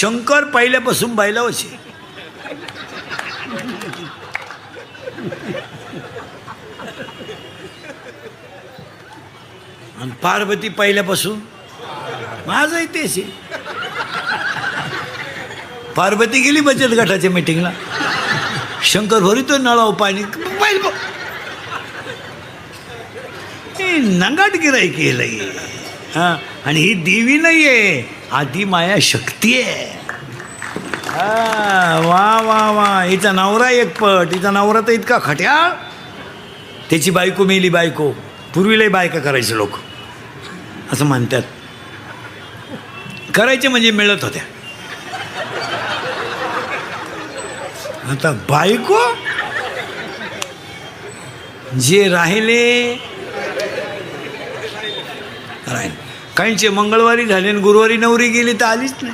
शंकर पहिल्यापासून बैलावच आहे. आणि पार्वती पहिल्यापासून माझंही तेच आहे. पार्वती गेली बचत गटाच्या मीटिंगला, शंकर भरितो नळाव पाणी नंगाट गिराई केलंय. हा, आणि ही देवी नाही आहे, आधी माया शक्ती आहे. हा, वा वा वा. हिचा नवरा एकपट, हिचा नवरा तर इतका खट्याळ, त्याची बायको मेली. बायको पूर्वीलाही बायका करायचे लोक असं म्हणतात, करायचे म्हणजे मिळत होत्या. आता बायको जे राहिले काहींचे मंगळवारी झाले आणि गुरुवारी नवरी गेली तर आलीच नाही.